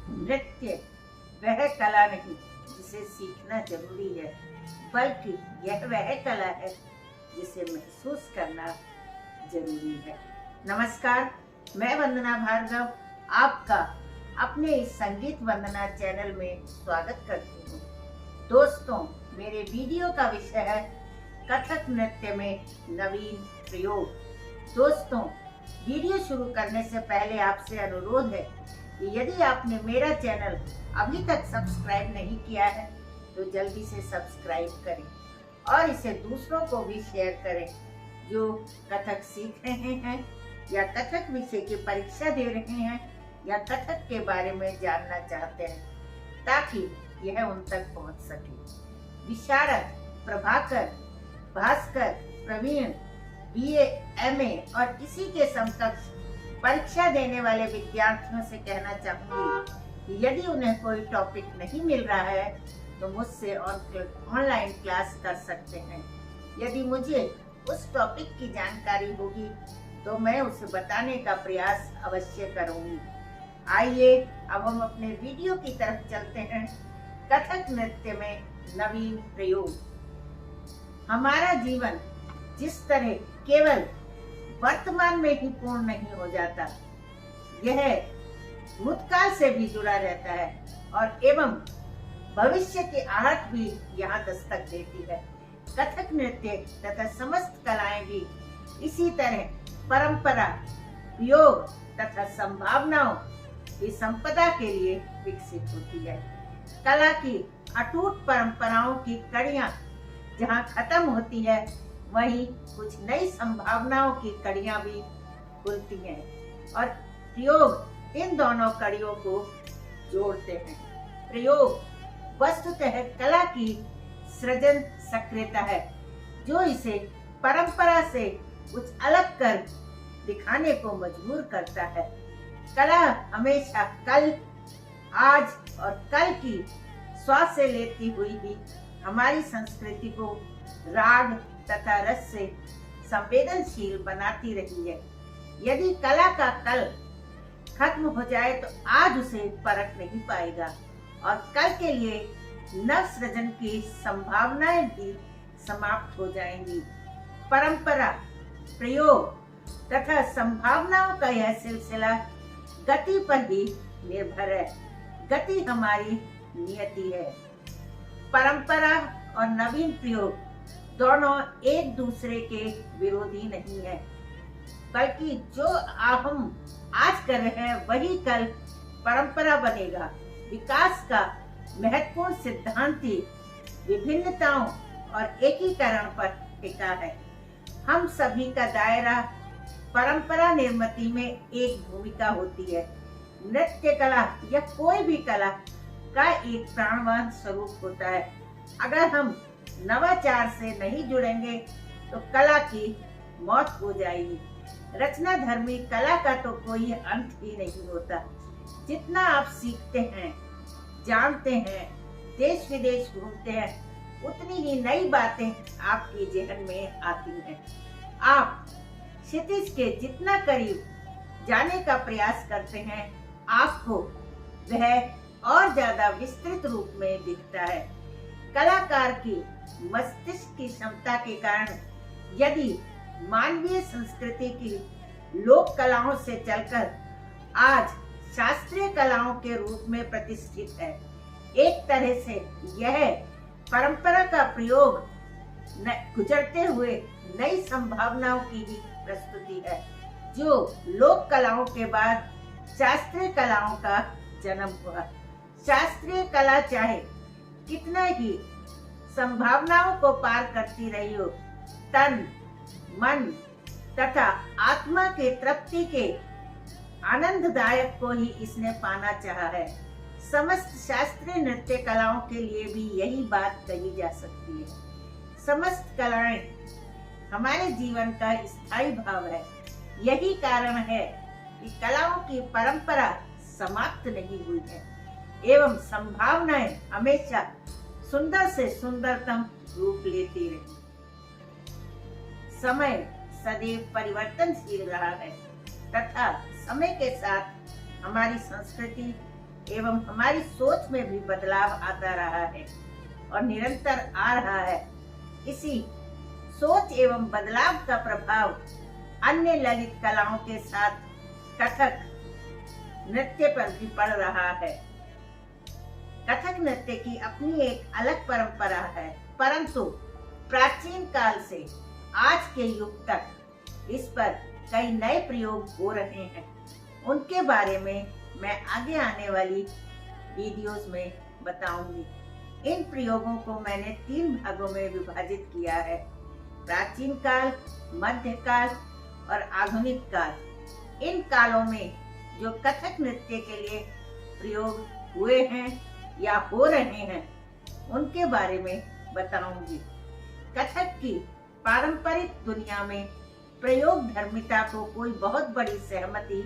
नृत्य वह कला नहीं जिसे सीखना जरूरी है, बल्कि यह वह कला है जिसे महसूस करना जरूरी है। नमस्कार, मैं वंदना भार्गव आपका अपने इस संगीत वंदना चैनल में स्वागत करती हूँ। दोस्तों, मेरे वीडियो का विषय है कथक नृत्य में नवीन प्रयोग। दोस्तों, वीडियो शुरू करने से पहले आपसे अनुरोध है कि यदि आपने मेरा चैनल अभी तक सब्सक्राइब नहीं किया है तो जल्दी से सब्सक्राइब करें और इसे दूसरों को भी शेयर करें जो कथक सीख रहे हैं या कथक विषय की परीक्षा दे रहे हैं या कथक के बारे में जानना चाहते हैं, ताकि यह उन तक पहुंच सके। विशारद, प्रभाकर, भास्कर, प्रवीण, BA, MA और इसी के समकक्ष परीक्षा देने वाले विद्यार्थियों से कहना चाहूंगी कि यदि उन्हें कोई टॉपिक नहीं मिल रहा है तो मुझसे ऑनलाइन क्लास कर सकते हैं। यदि मुझे उस टॉपिक की जानकारी होगी तो मैं उसे बताने का प्रयास अवश्य करूंगी। आइए अब हम अपने वीडियो की तरफ चलते हैं। कथक नृत्य में नवीन प्रयोग। हमारा जीवन जिस तरह केवल वर्तमान में ही पूर्ण नहीं हो जाता, यह भूतकाल से भी जुड़ा रहता है और एवं भविष्य की आहट भी यहाँ दस्तक देती है। कथक नृत्य तथा समस्त कलाएं भी इसी तरह परंपरा, प्रयोग तथा संभावनाओं की संपदा के लिए विकसित होती है। कला की अटूट परंपराओं की कड़ियां जहाँ खत्म होती है, वहीं कुछ नई संभावनाओं की कड़ियां भी खुलती हैं और प्रयोग इन दोनों कड़ियों को जोड़ते हैं। प्रयोग वस्तुतः कला की सृजन सक्रियता है जो इसे परंपरा से कुछ अलग कर दिखाने को मजबूर करता है। कला हमेशा कल, आज और कल की श्वास से लेती हुई भी हमारी संस्कृति को राग तथा रस से संवेदनशील बनाती रही है। यदि कला का कल खत्म हो जाए तो आज उसे परख नहीं पाएगा और कल के लिए नव सृजन की संभावनाएं भी समाप्त हो जाएंगी। परंपरा, प्रयोग तथा संभावनाओं का यह सिलसिला गति पर ही निर्भर है। गति हमारी नियति है। परंपरा और नवीन प्रयोग दोनों एक दूसरे के विरोधी नहीं है, बल्कि जो हम आज कर रहे हैं वही कल परंपरा बनेगा। विकास का महत्वपूर्ण सिद्धांत ही विभिन्नताओं और एकीकरण पर टिका है। हम सभी का दायरा परंपरा निर्मिति में एक भूमिका होती है। नृत्य कला या कोई भी कला का एक प्राणवान स्वरूप होता है। अगर हम नवाचार से नहीं जुड़ेंगे तो कला की मौत हो जाएगी। रचना धर्मी कला का तो कोई अंत ही नहीं होता। जितना आप सीखते हैं, जानते हैं, देश विदेश घूमते हैं, उतनी ही नई बातें आपके जहन में आती हैं। आप क्षितिज के जितना करीब जाने का प्रयास करते हैं, आपको वह और ज्यादा विस्तृत रूप में दिखता है। कलाकार की मस्तिष्क की क्षमता के कारण यदि मानवीय संस्कृति की लोक कलाओं से चलकर आज शास्त्रीय कलाओं के रूप में प्रतिष्ठित है, एक तरह से यह परंपरा का प्रयोग गुजरते हुए नई संभावनाओं की भी प्रस्तुति है, जो लोक कलाओं के बाद शास्त्रीय कलाओं का जन्म हुआ। शास्त्रीय कला चाहे कितना ही संभावनाओं को पार करती रही हो, तन, मन तथा आत्मा के तृप्ति के आनंददायक को ही इसने पाना चाहा है। समस्त शास्त्रीय नृत्य कलाओं के लिए भी यही बात कही जा सकती है। समस्त कलाएं हमारे जीवन का स्थायी भाव है। यही कारण है कि कलाओं की परंपरा समाप्त नहीं हुई है एवं संभावनाएं हमेशा सुंदर से सुंदरतम रूप लेती रही। समय सदैव परिवर्तनशील रहा है तथा समय के साथ हमारी संस्कृति, एवं हमारी सोच में भी बदलाव आता रहा है और निरंतर आ रहा है। इसी सोच एवं बदलाव का प्रभाव अन्य ललित कलाओं के साथ कथक नृत्य पर भी पड़ रहा है। कथक नृत्य की अपनी एक अलग परंपरा है, परंतु प्राचीन काल से आज के युग तक इस पर कई नए प्रयोग हो रहे हैं। उनके बारे में मैं आगे आने वाली वीडियोस में बताऊंगी। इन प्रयोगों को मैंने 3 भागों में विभाजित किया है: प्राचीन काल, मध्यकाल और आधुनिक काल। इन कालों में जो कथक नृत्य के लिए प्रयोग हुए हैं या हो रहे हैं उनके बारे में बताऊंगी। कथक की पारंपरिक दुनिया में प्रयोग धर्मिता को कोई बहुत बड़ी सहमति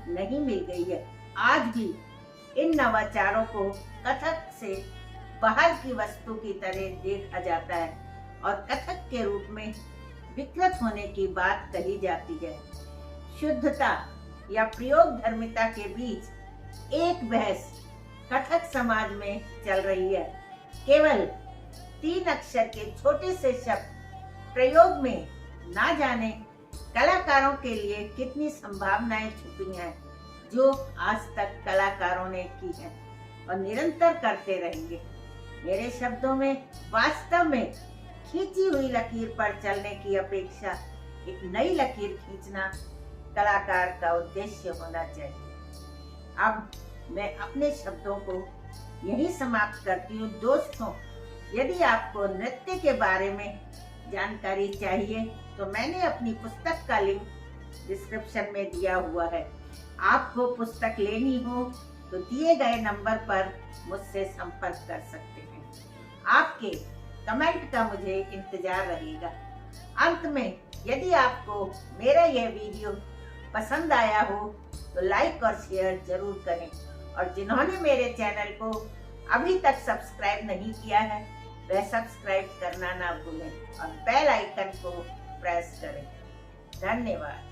नहीं मिल गई है। आज भी इन नवाचारों को कथक से बाहर की वस्तु की तरह देखा जाता है और कथक के रूप में विकृत होने की बात कही जाती है। शुद्धता या प्रयोग धर्मिता के बीच एक बहस कथक समाज में चल रही है। केवल 3 अक्षर के छोटे से शब्द प्रयोग में ना जाने कलाकारों के लिए कितनी संभावनाएं छुपी हैं, जो आज तक कलाकारों ने की हैं और निरंतर करते रहेंगे। मेरे शब्दों में वास्तव में खींची हुई लकीर पर चलने की अपेक्षा एक नई लकीर खींचना कलाकार का उद्देश्य होना चाहिए। अब मैं अपने शब्दों को यही समाप्त करती हूँ। दोस्तों, यदि आपको नृत्य के बारे में जानकारी चाहिए तो मैंने अपनी पुस्तक का लिंक डिस्क्रिप्शन में दिया हुआ है। आपको पुस्तक लेनी हो तो दिए गए नंबर पर मुझसे संपर्क कर सकते हैं। आपके कमेंट का मुझे इंतजार रहेगा। अंत में, यदि आपको मेरा यह वीडियो पसंद आया हो तो लाइक और शेयर जरूर करें और जिन्होंने मेरे चैनल को अभी तक सब्सक्राइब नहीं किया है वह सब्सक्राइब करना ना भूलें और बेल आइकन को प्रेस करें। धन्यवाद।